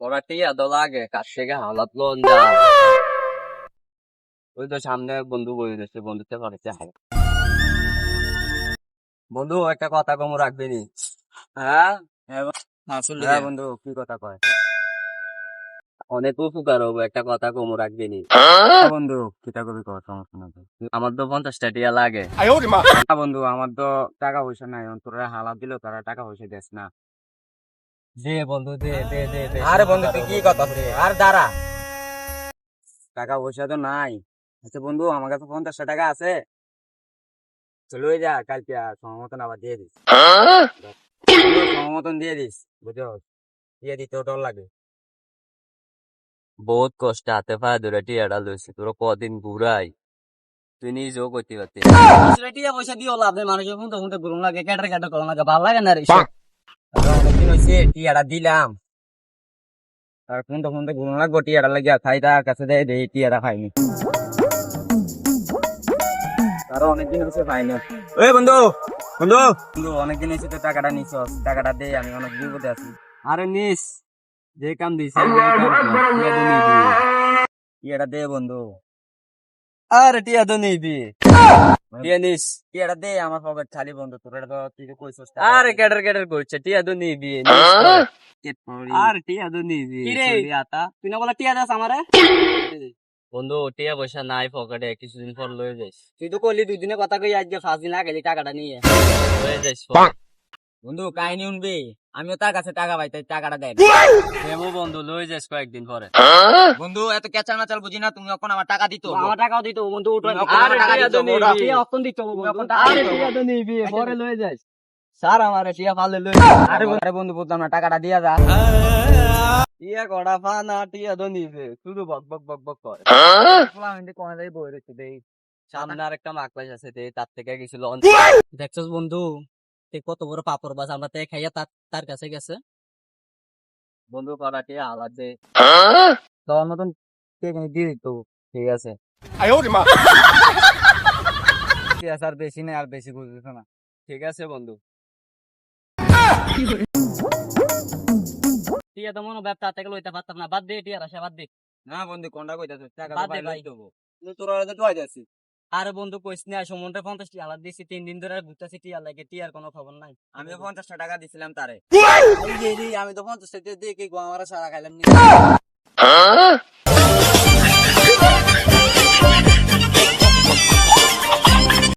ওরা টিয়া তো লাগে কার থেকে হালাত লোন যা ওই তো সামনে বন্ধু বই দিচ্ছে বন্ধুতে পারেছে বন্ধু একটা কথা কম রাখবি নি। হ্যাঁ হ্যাঁ বন্ধু কি কথা কয় অনেক উপকার হবো একটা কথা কম রাখবি নি। বন্ধু কিতা কবি কর সমস্যা না তো। আমার তো 50টা টিয়া লাগে না বন্ধু আমার তো টাকা পয়সা নাই তোরা হালাত দিল তারা টাকা পয়সা দেস না দে বন্ধু দে দে দে দে আরে বন্ধু তুই কি কথা বলছিস? আর দাঁড়া, টাকা পয়সা তো নাই। আচ্ছা বন্ধু আমার কাছে 50টা টাকা আছে চলে যা কালকে সময় মতন আবার দিয়ে দিস বন্ধু, সময় মতন দিয়ে দিস বুঝো দিয়ে দিতে ওটাও লাগে বহুত কষ্ট হাতে পায়ে ধরে টিয়াটা লইছি তোরা কদিন ঘুরাই তুই নিজেও করতে পারতি টিয়া পয়সা দিও লাভ নেই মানুষের ফোন তো ফোন ঘুরুন লাগে ক্যাটার ক্যাটার করুন লাগে ভালো লাগে না রে অনেকদিন হয়েছে টিয়াটা দিলাম আর ফোন তো ফোন ঘুরুন লাগবো টিয়াটা লাগিয়া খাই তার কাছে দেয় দেই টিয়াটা খাইনি তারও অনেকদিন হচ্ছে পাইনি। ওই বন্ধু বন্ধু বন্ধু অনেকদিন হয়েছে তো টাকাটা নিছ টাকাটা দে আমি অনেক বিপদে আছি আরে নিস যে কাম দিস টিয়াটা দে বন্ধু আরে টিয়া তো নিবি টিয়া নিস টিয়াটা দে আমার পকেট খালি বন্ধু তোর তো তুই তো কইছস আরে ক্যাডার ক্যাডার করছে টিয়া তো নিবি আর টিয়া তো নিবি আতা তুই না বলা টিয়া দাস আমারে বন্ধু টিয়া পয়সা নাই পকেটে কিছুদিন পর লয়ে যাইস তুই তো কইলি 2 দিনের কথা কই আজকে 5 দিন আগে টাকাটা নিয়ে লয়ে যাইস বন্ধু কাহিনী শুনবি আমিও তার কাছে টাকা পাই তাই টাকাটা দেয় দেবো বন্ধু লয়ে যাইস কয়েকদিন পরে বন্ধু এত কেঁচা নাচাল বুঝি না, তুমি এখন আমার টাকা দিত আমার টাকাও দিত বন্ধু উঠো আর টাকা দিতে হবে, ওরা। অক্ষণ দিত আরে টিয়া তো নিবি পরে লয়ে যাইস স্যার আমারে টিয়া ফালে লই আরে বন্ধু বুঝলাম না টাকাটা দিয়া যা টিয়া কড়া ফা না টিয়া তো নিবে শুধু বক বক বক বক করে আমি কোন যাই বই রেখে দেই সামনে আর একটা মাকলাস আছে দেই তার থেকে গেছিল দেখছস বন্ধু তে কত বড় পাপড় বাস আমরা তে খাইয়া তার কাছে গেছে বন্ধু কড়া টিয়া আলাদ দে তোর মতন কে দিয়ে দিত ঠিক আছে ঠিক আছে আর বেশি নেই আর বেশি বুঝতেছ না ঠিক আছে বন্ধু টিয়া তো মনে ব্যবসা থেকে লইতে পারতাম না বাদ দে টিয়ার আশা বাদ দে না বন্ধু কোনটা কইতাছ টাকা বাদ দে ভাই তোরা তো আইতাছিস আছি আরে বন্ধু কইস না সমুদ্রে 50টি আলাদ দিছি 3 দিন ধরে ঘুরতেছি টিয়া লাগে টিয়ার কোনো খবর নাই আমি 50টা টাকা দিছিলাম তারে আমি তো 50 টাকা দিয়ে কি গো আমার সারা খাইলাম